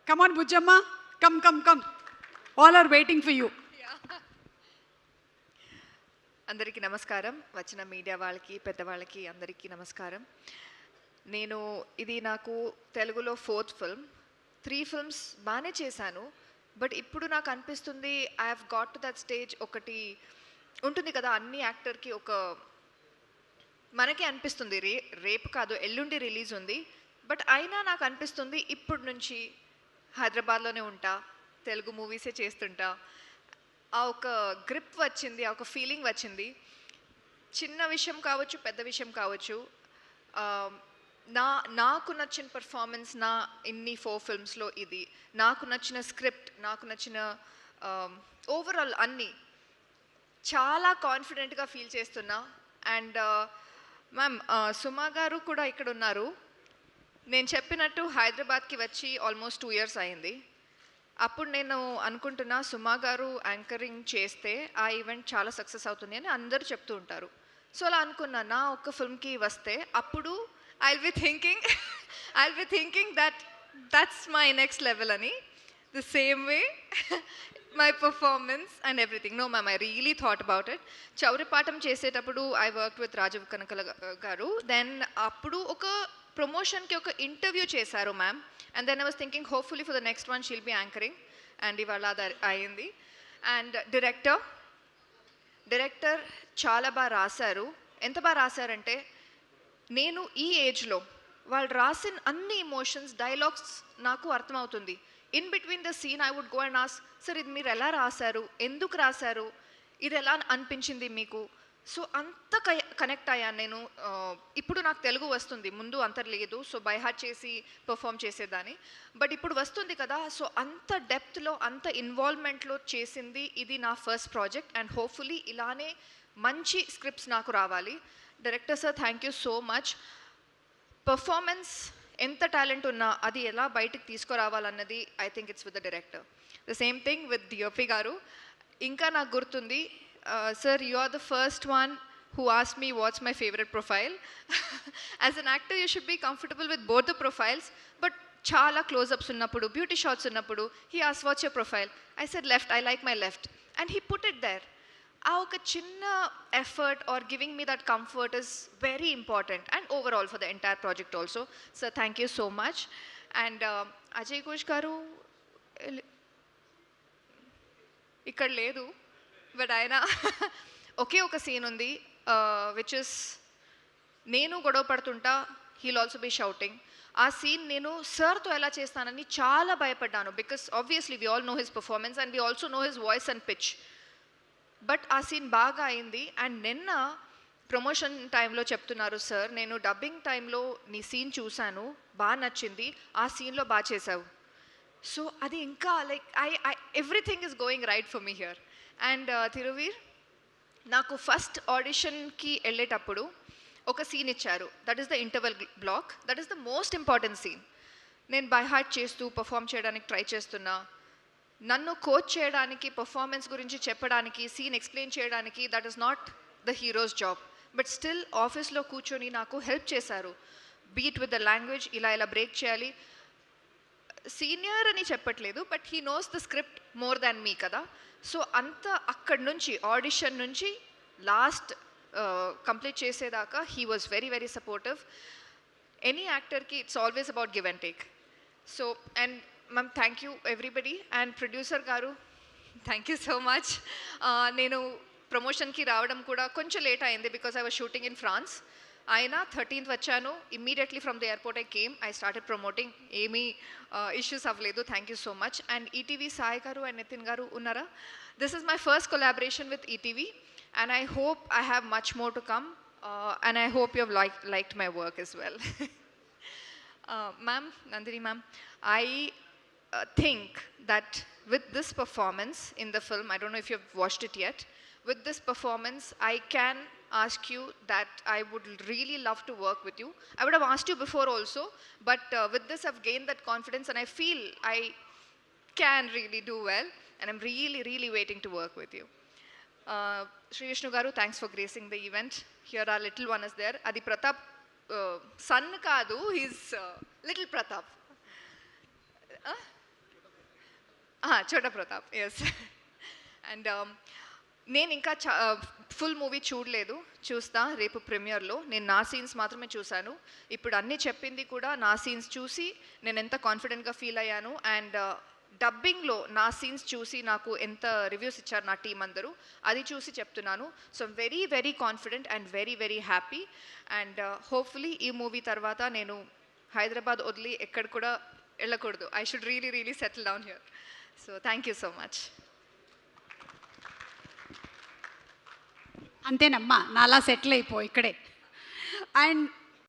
Come on, Bujamma. Come. All are waiting for you. అందరికీ నమస్కారం. వచ్చిన మీడియా వాళ్ళకి పెద్దవాళ్ళకి అందరికీ నమస్కారం. ఇది నాకు తెలుగులో 4th ఫిల్మ్. 3 ఫిల్మ్స్ బాగానే చేశాను. బట్ ఇప్పుడు నాకు అనిపిస్తుంది I have got to that stage. ఒకటి ఉంటుంది కదా, అన్ని యాక్టర్కి ఒక మనకే అనిపిస్తుంది రేపు కాదు ఎల్లుండి రిలీజ్ ఉంది. బట్ అయినా నాకు అనిపిస్తుంది ఇప్పుడు నుంచి హైదరాబాద్లోనే ఉంటా, తెలుగు మూవీసే చేస్తుంటా. ఆ ఒక గ్రిప్ వచ్చింది, ఆ ఒక ఫీలింగ్ వచ్చింది. చిన్న విషయం కావచ్చు, పెద్ద విషయం కావచ్చు, నాకు నచ్చిన పర్ఫార్మెన్స్ ఇన్ని 4 ఫిల్మ్స్లో ఇది, నాకు నచ్చిన స్క్రిప్ట్, నాకు నచ్చిన ఓవరాల్ అన్నీ చాలా కాన్ఫిడెంట్గా ఫీల్ చేస్తున్నా. అండ్ మ్యామ్, సుమా గారు కూడా ఇక్కడ ఉన్నారు. నేను చెప్పినట్టు హైదరాబాద్కి వచ్చి ఆల్మోస్ట్ 2 years అయింది. అప్పుడు నేను అనుకుంటున్నా సుమా గారు యాంకరింగ్ చేస్తే ఆ ఈవెంట్ చాలా సక్సెస్ అవుతుంది అని అందరూ చెప్తూ ఉంటారు. సో అలా అనుకున్నా, నా ఒక్క ఫిల్మ్కి వస్తే అప్పుడు I'll be thinking that's my next level అని. The same way my performance and everything. No ma'am, I really thought about it. చౌరిపాఠం చేసేటప్పుడు I worked with Rajiv Kanakala గారు. దెన్ అప్పుడు ఒక ప్రమోషన్కి ఒక ఇంటర్వ్యూ చేశారు ma'am. And then I was thinking hopefully for the next one she'll be anchoring, and ఇవాళ అది అయింది. And director చాలా బాగా రాశారు. ఎంత బాగా రాశారంటే, నేను ఈ ఏజ్లో వాళ్ళు రాసిన అన్ని ఎమోషన్స్, డైలాగ్స్ నాకు అర్థమవుతుంది. In between the scene I would go and ask, sir ఇది మీరు ఎలా రాశారు, ఎందుకు రాశారు, ఇది ఎలా అనిపించింది మీకు? సో అంత కనెక్ట్ అయ్యాను నేను. ఇప్పుడు నాకు తెలుగు వస్తుంది, ముందు అంత లేదు. సో బై హార్ట్ చేసి పర్ఫామ్ చేసేదాన్ని. బట్ ఇప్పుడు వస్తుంది కదా, సో అంత డెప్త్లో, అంత ఇన్వాల్వ్మెంట్లో చేసింది ఇది నా ఫస్ట్ ప్రాజెక్ట్. అండ్ హోప్ఫుల్లీ ఇలానే మంచి స్క్రిప్ట్స్ నాకు రావాలి. Director sir, thank you so much. Performance ఎంత టాలెంట్ ఉన్నా అది ఎలా బయటకు తీసుకురావాలన్నది I think it's with the director. The same thing with DOP గారు. ఇంకా నాకు గుర్తుంది, sir, you are the first one who asked me what's my favorite profile. As an actor you should be comfortable with both the profiles, but chala close-ups unnappudu, beauty shots unnappudu, he asked what's your profile. I said left, I like my left, and he put it there. Aa oka chinna effort or giving me that comfort is very important, and overall for the entire project also. Sir, thank you so much. And Ajay Ghosh garu ikkada ledu, but ఆయన ఒకే ఒక scene ఉంది, which is నేను గొడవ పడుతుంటా, heal also be shouting. ఆ scene నేను సార్తో ఎలా చేస్తానని చాలా భయపడ్డాను. Because obviously we all know his performance and we also no his voice and pitch. But ఆ సీన్ బాగా అయింది. అండ్ నిన్న ప్రమోషన్ టైంలో చెప్తున్నారు, సార్ నేను డబ్బింగ్ టైంలో నీ సీన్ చూశాను, బాగా నచ్చింది, ఆ సీన్లో బాగా చేసావు. సో అది ఇంకా like everything is going right for me here. And Thiruveer, నాకు ఫస్ట్ ఆడిషన్కి వెళ్ళేటప్పుడు ఒక సీన్ ఇచ్చారు. That is the interval block. That is the most important scene. నేను బై హార్ట్ చేస్తూ పర్ఫామ్ చేయడానికి ట్రై చేస్తున్నా. నన్ను కోచ్ చేయడానికి, పర్ఫార్మెన్స్ గురించి చెప్పడానికి, సీన్ ఎక్స్ప్లెయిన్ చేయడానికి that is not the hero's job. But still ఆఫీస్లో కూర్చొని నాకు హెల్ప్ చేశారు. బీట్ విత్ ద లాంగ్వేజ్, ఇలా బ్రేక్ చేయాలి. సీనియర్ అని చెప్పట్లేదు, but he knows the script more than me కదా. సో అంత అక్కడి నుంచి ఆడిషన్ నుంచి లాస్ట్ కంప్లీట్ చేసేదాకా he was very very supportive. Any యాక్టర్కి it's always about give and take. So and ma'am, thank you everybody. And producer గారు, థ్యాంక్ you so మచ్. నేను ప్రమోషన్కి రావడం కూడా కొంచెం లేట్ అయింది because I was shooting in France. అయినా 13th వచ్చాను. Immediately from the airport I came, I started promoting. ఏమీ ఇష్యూస్ అవ్వలేదు. Thank you so much. And ETV Sai గారు అండ్ నితిన్ గారు ఉన్నారా? This is my first collaboration with ETV and I hope I have much more to come and I hope you have liked my work as well. Ma'am, Nandini ma'am, I think that with this performance in the film, I don't know if you've watched it yet, with this performance I can ask you that I would really love to work with you. I would have asked you before also, but with this I've gained that confidence and I feel I can really do well, and I'm really waiting to work with you. Sri Vishnu garu, thanks for gracing the event. Here our little one is there. Adi Pratap son kaadu, he's little Pratap. చోటా Pratap, yes. And నేను ఇంకా full movie చూడలేదు, చూస్తా రేపు ప్రీమియర్లో. నేను నా scenes మాత్రమే చూశాను. ఇప్పుడు అన్నీ చెప్పింది కూడా నా సీన్స్ చూసి నేను ఎంత కాన్ఫిడెంట్గా ఫీల్ అయ్యాను. అండ్ డబ్బింగ్లో నా సీన్స్ చూసి నాకు ఎంత రివ్యూస్ ఇచ్చారు నా టీం అందరూ, అది చూసి చెప్తున్నాను. So very very confident and very very happy. And hopefully ఈ మూవీ తర్వాత నేను హైదరాబాద్ వదిలి ఎక్కడ కూడా వెళ్ళకూడదు. I should really really settle down here. So thank you so much. అంతేనమ్మా, నాలా సెటిల్ అయిపో ఇక్కడే. అండ్